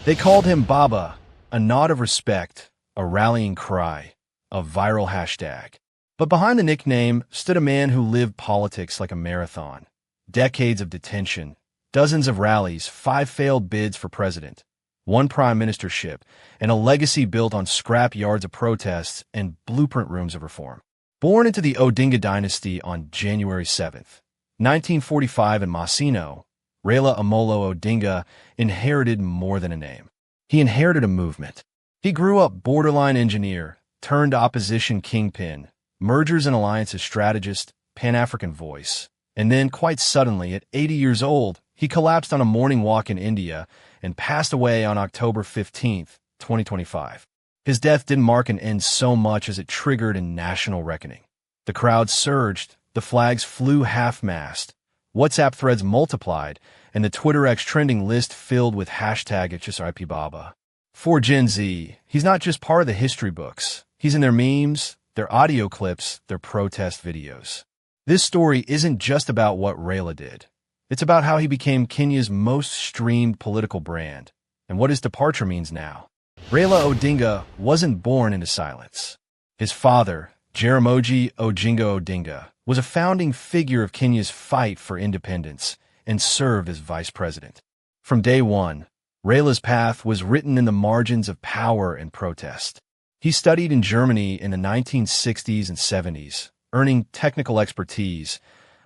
They called him Baba, a nod of respect, a rallying cry, a viral hashtag. But behind the nickname stood a man who lived politics like a marathon. Decades of detention, dozens of rallies, 5 failed bids for president, 1 prime ministership, and a legacy built on scrap yards of protests and blueprint rooms of reform. Born into the Odinga dynasty on January 7th, 1945 in Masino, Raila Amolo Odinga inherited more than a name. He inherited a movement. He grew up borderline engineer, turned opposition kingpin, mergers and alliances strategist, Pan-African voice. And then, quite suddenly, at 80 years old, he collapsed on a morning walk in India and passed away on October 15, 2025. His death didn't mark an end so much as it triggered a national reckoning. The crowd surged, the flags flew half-mast, WhatsApp threads multiplied, and the Twitter X trending list filled with hashtag #HSRIPBaba. For Gen Z, he's not just part of the history books. He's in their memes, their audio clips, their protest videos. This story isn't just about what Raila did. It's about how he became Kenya's most streamed political brand, and what his departure means now. Raila Odinga wasn't born into silence. His father, Jaramogi Oginga Odinga, was a founding figure of Kenya's fight for independence and served as vice president. From day one, Raila's path was written in the margins of power and protest. He studied in Germany in the 1960s and 70s, earning technical expertise,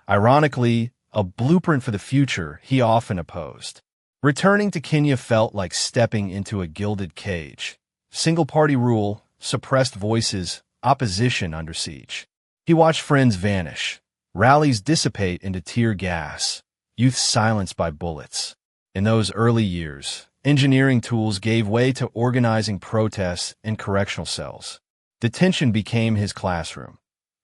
ironically, a blueprint for the future he often opposed. Returning to Kenya felt like stepping into a gilded cage. Single-party rule, suppressed voices, opposition under siege. He watched friends vanish, rallies dissipate into tear gas, youth silenced by bullets. In those early years, engineering tools gave way to organizing protests in correctional cells. Detention became his classroom.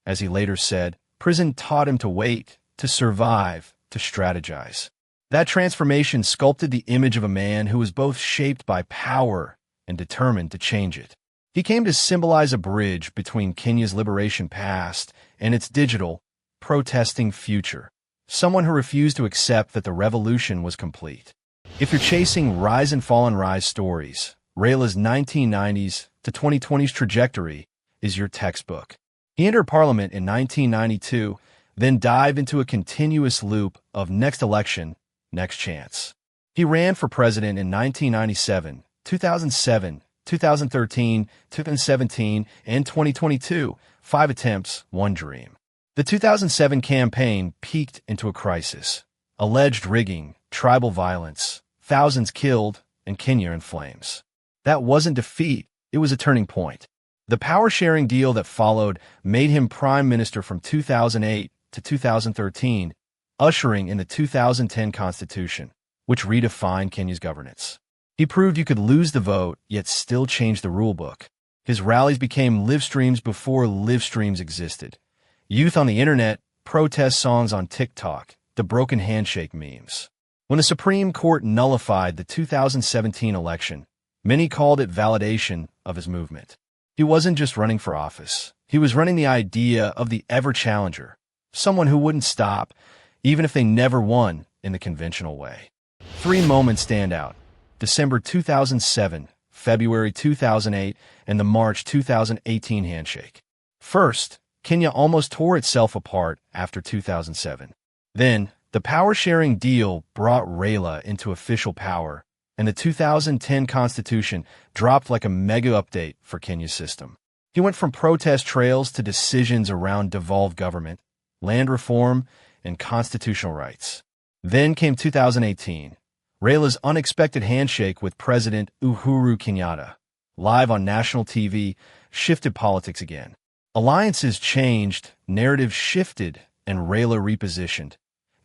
As he later said, prison taught him to wait, to survive, to strategize. That transformation sculpted the image of a man who was both shaped by power and determined to change it. He came to symbolize a bridge between Kenya's liberation past and its digital, protesting future. Someone who refused to accept that the revolution was complete. If you're chasing rise and fall and rise stories, Raila's 1990s to 2020s trajectory is your textbook. He entered parliament in 1992, then dived into a continuous loop of next election, next chance. He ran for president in 1997, 2007, 2013, 2017, and 2022, 5 attempts, 1 dream. The 2007 campaign peaked into a crisis. Alleged rigging, tribal violence, thousands killed, and Kenya in flames. That wasn't defeat, it was a turning point. The power-sharing deal that followed made him prime minister from 2008 to 2013, ushering in the 2010 Constitution, which redefined Kenya's governance. He proved you could lose the vote, yet still change the rulebook. His rallies became live streams before live streams existed. Youth on the internet, protest songs on TikTok, the broken handshake memes. When the Supreme Court nullified the 2017 election, many called it validation of his movement. He wasn't just running for office. He was running the idea of the ever-challenger, someone who wouldn't stop, even if they never won in the conventional way. 3 moments stand out: December 2007, February 2008, and the March 2018 handshake. First, Kenya almost tore itself apart after 2007. Then, the power-sharing deal brought Raila into official power, and the 2010 Constitution dropped like a mega update for Kenya's system. He went from protest trails to decisions around devolved government, land reform, and constitutional rights. Then came 2018, Raila's unexpected handshake with President Uhuru Kenyatta. Live on national TV, shifted politics again. Alliances changed, narratives shifted, and Raila repositioned.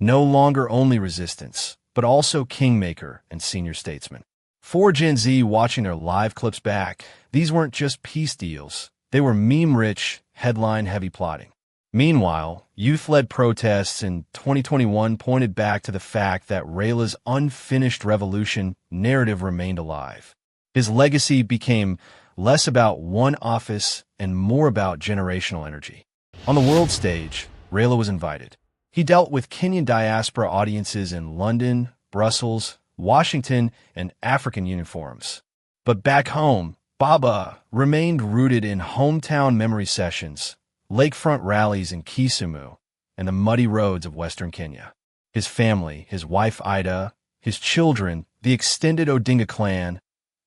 No longer only resistance, but also kingmaker and senior statesman. For Gen Z watching their live clips back, these weren't just peace deals. They were meme-rich, headline-heavy plotting. Meanwhile, youth-led protests in 2021 pointed back to the fact that Raila's unfinished revolution narrative remained alive. His legacy became less about one office and more about generational energy. On the world stage, Raila was invited. He dealt with Kenyan diaspora audiences in London, Brussels, Washington, and African uniforms. But back home, Baba remained rooted in hometown memory sessions, lakefront rallies in Kisumu, and the muddy roads of Western Kenya. His family, his wife Ida, his children, the extended Odinga clan,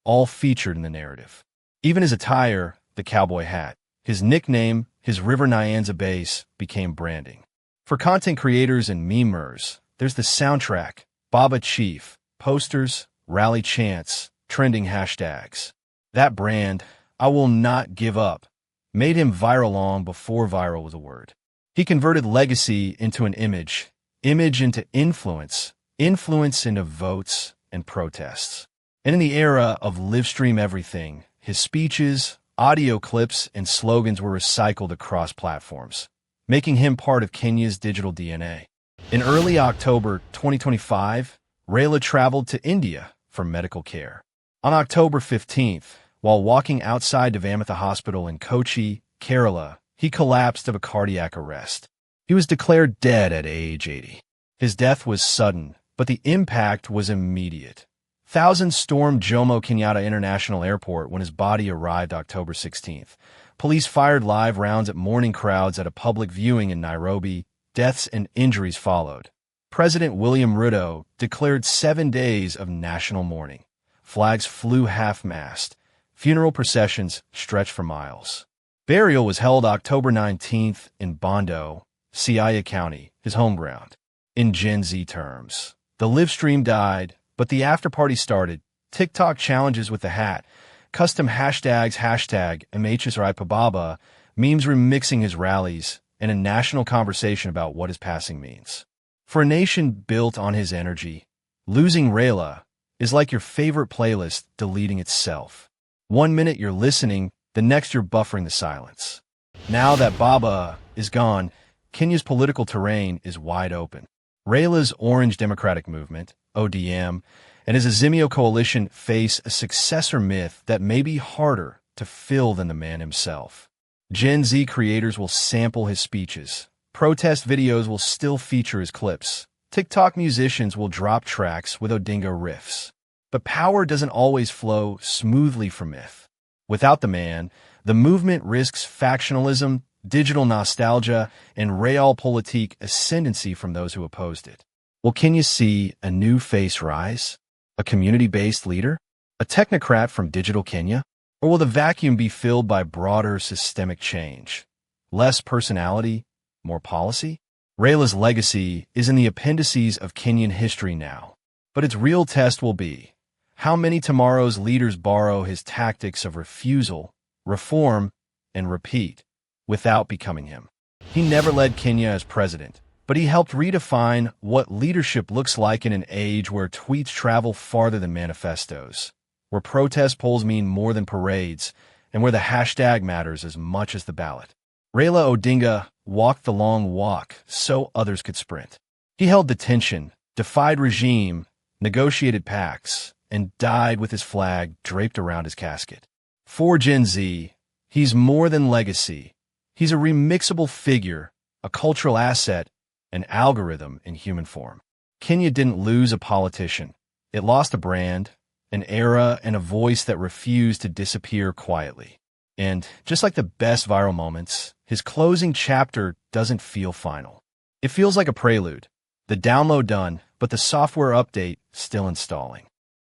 all featured in the narrative. Even his attire, the cowboy hat, his nickname, his River Nyanza base, became branding. For content creators and memers, there's the soundtrack, Baba Chief, posters, rally chants, trending hashtags. That brand, I will not give up, made him viral long before viral was a word. He converted legacy into an image into influence, influence into votes and protests. And in the era of live stream everything, his speeches, audio clips, and slogans were recycled across platforms, making him part of Kenya's digital DNA. In early October 2025, Raila traveled to India for medical care. On October 15th, while walking outside Devamata Hospital in Kochi, Kerala, he collapsed of a cardiac arrest. He was declared dead at age 80. His death was sudden, but the impact was immediate. Thousands stormed Jomo Kenyatta International Airport when his body arrived October 16th. Police fired live rounds at mourning crowds at a public viewing in Nairobi. Deaths and injuries followed. President William Ruto declared 7 days of national mourning. Flags flew half-mast. Funeral processions stretched for miles. Burial was held October 19th in Bondo, Siaya County, his home ground. In Gen Z terms, the live stream died, but the after-party started. TikTok challenges with the hat, custom hashtags, hashtag #MHSRIPababa, memes remixing his rallies, and a national conversation about what his passing means. For a nation built on his energy, losing Raila is like your favorite playlist deleting itself. 1 minute you're listening, the next you're buffering the silence. Now that Baba is gone, Kenya's political terrain is wide open. Raila's Orange Democratic Movement, ODM, and his Azimio coalition face a successor myth that may be harder to fill than the man himself. Gen Z creators will sample his speeches. Protest videos will still feature his clips. TikTok musicians will drop tracks with Odinga riffs. But power doesn't always flow smoothly from myth. Without the man, the movement risks factionalism, digital nostalgia, and realpolitik ascendancy from those who opposed it. Will Kenya see a new face rise? A community-based leader? A technocrat from digital Kenya? Or will the vacuum be filled by broader systemic change? Less personality, more policy? Raila's legacy is in the appendices of Kenyan history now. But its real test will be how many tomorrow's leaders borrow his tactics of refusal, reform, and repeat without becoming him. He never led Kenya as president, but he helped redefine what leadership looks like in an age where tweets travel farther than manifestos, where protest polls mean more than parades, and where the hashtag matters as much as the ballot. Raila Odinga walked the long walk so others could sprint. He held the tension, defied regime, negotiated pacts, and died with his flag draped around his casket. For Gen Z, he's more than legacy. He's a remixable figure, a cultural asset, an algorithm in human form. Kenya didn't lose a politician. It lost a brand, an era, and a voice that refused to disappear quietly. And just like the best viral moments, his closing chapter doesn't feel final. It feels like a prelude. The download done, but the software update still installing.